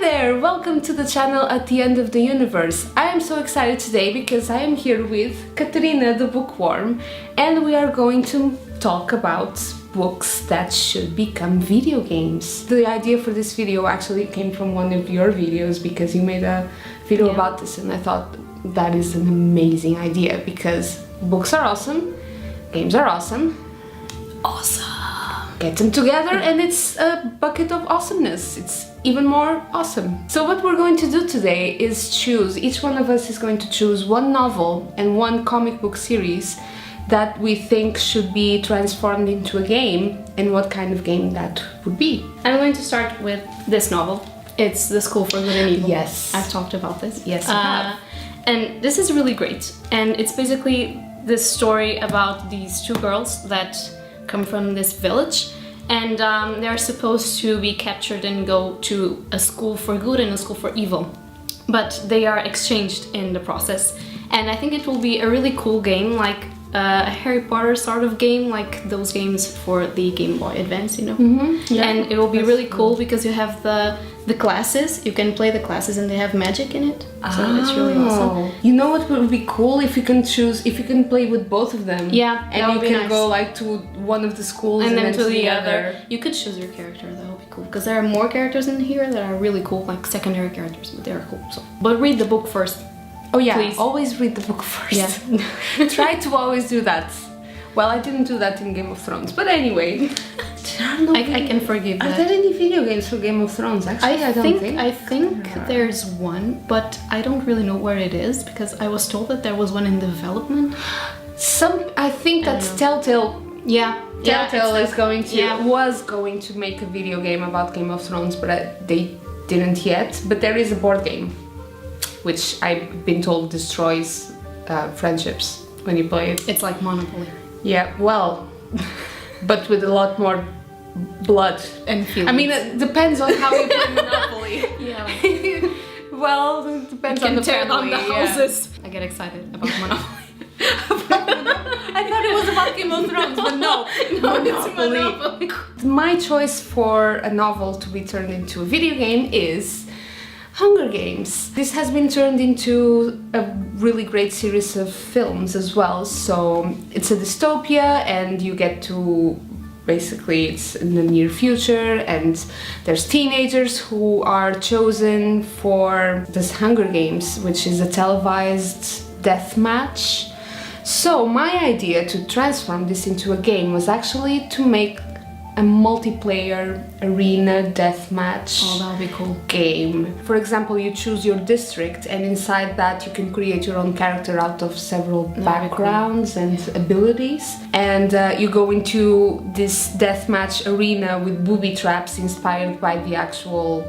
there! Welcome to the channel At the End of the Universe. I am so excited today because I am here with Catarina the Bookworm and we are going to talk about books that should become video games. The idea for this video actually came from one of your videos because you made a video about this and I thought that is an amazing idea because books are awesome, games are awesome. Get them together and it's a bucket of awesomeness. It's even more awesome. So what we're going to do today is choose, each one of us is going to choose one novel and one comic book series that we think should be transformed into a game and what kind of game that would be. I'm going to start with this novel. It's The School for Good and Evil. Yes. I've talked about this. Yes, you have. And this is really great. And it's basically this story about these two girls that come from this village and they're supposed to be captured and go to a school for good and a school for evil, but they are exchanged in the process. And I think it will be a really cool game, like a Harry Potter sort of game, like those games for the Game Boy Advance, you know. Yeah, and it will be really cool because you have the classes, you can play the classes and they have magic in it, so it's really awesome. You know what would be cool if you can choose, if you can play with both of them. Yeah, and you can go like to one of the schools and then to the other. You could choose your character, that would be cool, because there are more characters in here that are really cool, like secondary characters, but they are cool. So, but read the book first. Oh yeah, please. Always read the book first. Yeah. Try to always do that. Well, I didn't do that in Game of Thrones, but anyway. I can forgive that. Are there any video games for Game of Thrones? Actually, I think there's one, but I don't really know where it is because I was told that there was one in development. I think that's Telltale. Yeah. Telltale was going to make a video game about Game of Thrones, but they didn't yet. But there is a board game, which I've been told destroys friendships when you play it. It's like Monopoly. Yeah, well, but with a lot more blood and feelings. I mean, it depends on how you play Monopoly. Yeah. Well, it depends on the tear down the houses. Yeah. I get excited about Monopoly. I thought it was about Game of Thrones, but no, it's Monopoly. My choice for a novel to be turned into a video game is Hunger Games. This has been turned into a really great series of films as well. So it's a dystopia and you get to, basically it's in the near future and there's teenagers who are chosen for this Hunger Games, which is a televised death match. So my idea to transform this into a game was actually to make a multiplayer arena deathmatch game. For example, you choose your district and inside that you can create your own character out of several backgrounds and abilities. And you go into this deathmatch arena with booby traps inspired by the actual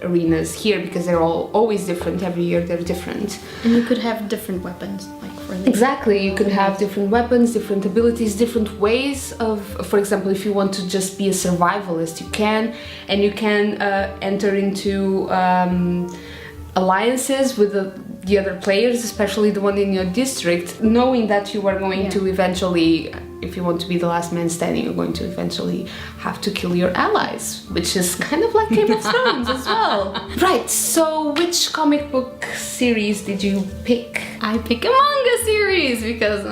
arenas here because they're always different. Every year they're different. And you could have different weapons. Exactly, you can have different weapons, different abilities, different ways of, for example, if you want to just be a survivalist, you can, and you can enter into alliances with the other players, especially the one in your district, knowing that you are going to eventually, if you want to be the last man standing, you're going to eventually have to kill your allies, which is kind of like Game of Thrones as well. Right, so which comic book series did you pick? I pick a manga series because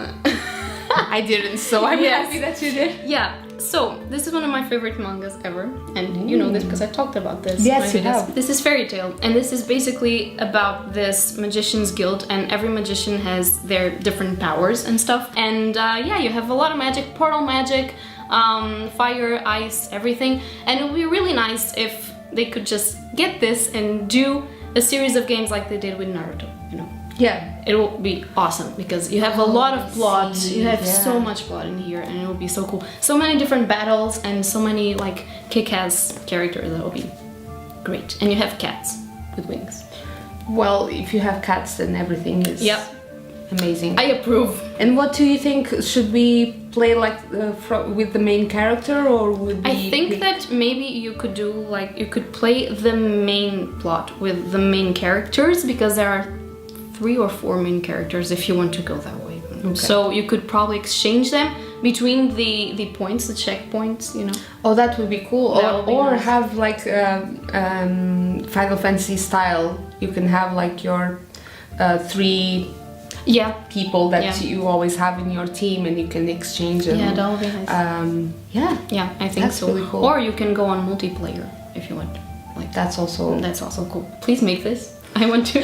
I didn't, so I'm happy that you did. Yeah, so this is one of my favorite mangas ever, and you know this because I talked about this. Yes, you have. This is Fairy Tail, and this is basically about this magician's guild, and every magician has their different powers and stuff. And yeah, you have a lot of magic, portal magic, fire, ice, everything. And it would be really nice if they could just get this and do a series of games like they did with Naruto, you know. Yeah, it will be awesome because you have a lot of plot, you have so much plot in here and it will be so cool. So many different battles and so many like kick-ass characters, that will be great. And you have cats with wings. Well, if you have cats then everything is amazing. I approve. And what do you think, should we play like with the main character or would we... I think that maybe you could do like, you could play the main plot with the main characters because there are 3 or 4 main characters if you want to go that way. Okay. So you could probably exchange them, between the points, the checkpoints, you know. Oh, that would be cool. That would be Or nice. have like Final Fantasy style. You can have like your 3 Yeah. people that Yeah. you always have in your team, and you can exchange them. Yeah, that would be nice. Yeah, Yeah, I think that's so. really cool. Or you can go on multiplayer if you want. Like that's also. that's also cool. Please make this. I want to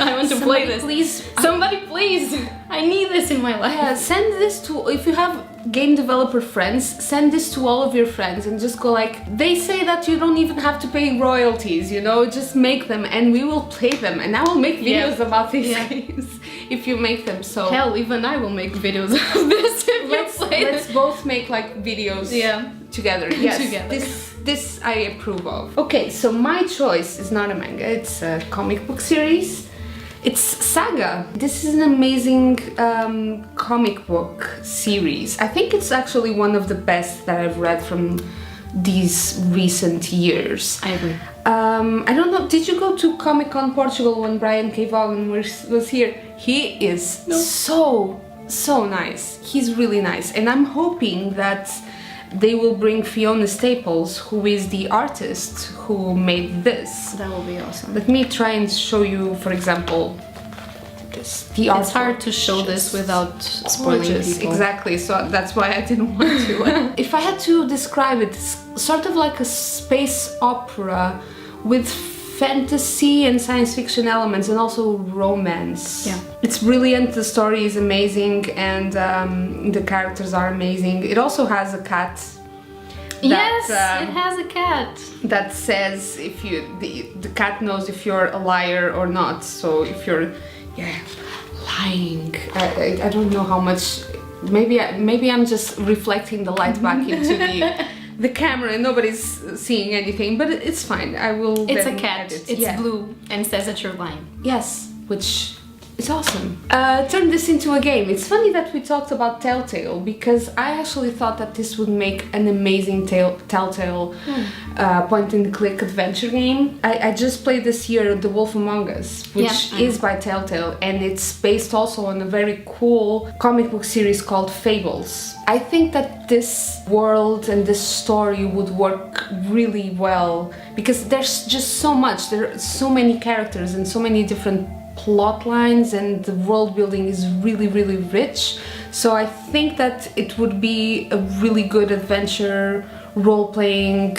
play this. Please. Somebody please. I need this in my life. Yeah, send this to, if you have game developer friends, send this to all of your friends and just go like, they say that you don't even have to pay royalties, you know, just make them and we will play them, and I will make videos about these games if you make them. So Hell, even I will make videos of this if let's you play let's both make like videos together. Yes, Together. This I approve of. Okay, so my choice is not a manga, it's a comic book series. It's Saga. This is an amazing comic book series. I think it's actually one of the best that I've read from these recent years. I agree. I don't know, did you go to Comic-Con Portugal when Brian K. Vaughan was here? He is so nice. He's really nice. And I'm hoping that they will bring Fiona Staples, who is the artist who made this. That will be awesome. Let me try and show you, for example, this. It's hard to show this without spoiling people. Exactly, so that's why I didn't want to. If I had to describe it, it's sort of like a space opera with fantasy and science fiction elements and also romance. Yeah. It's brilliant, the story is amazing, and the characters are amazing. It also has a cat. Yes, it has a cat. That says if you the cat knows if you're a liar or not. So if you're lying, I don't know how much. Maybe I'm just reflecting the light back into the camera and nobody's seeing anything, but it's fine. I will. It's a then cat. edit. It's blue and says that you're lying. Yes, which is awesome. Turn this into a game. It's funny that we talked about Telltale because I actually thought that this would make an amazing Telltale point-and-click adventure game. I just played this year The Wolf Among Us, which is by Telltale, and it's based also on a very cool comic book series called Fables. I think that this world and this story would work really well because there's just so much. There are so many characters and so many different plot lines, and the world building is really rich. So I think that it would be a really good adventure role-playing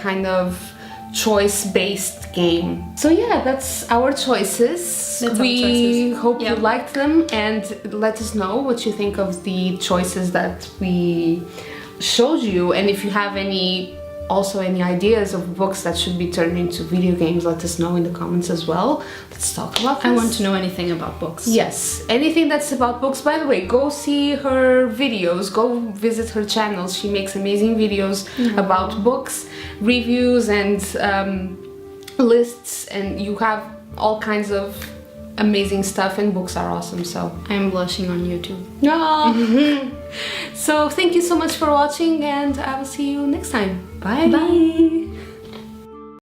kind of choice-based game. So yeah, that's our choices. We hope you liked them, and let us know what you think of the choices that we showed you, and if you have any ideas of books that should be turned into video games, let us know in the comments as well. Let's talk about this. I want to know anything about books. Yes, anything that's about books. By the way, go see her videos, go visit her channel. She makes amazing videos about books, reviews, and lists, and you have all kinds of amazing stuff, and books are awesome. So I'm blushing on YouTube. no. So thank you so much for watching, and I will see you next time. Bye. Bye.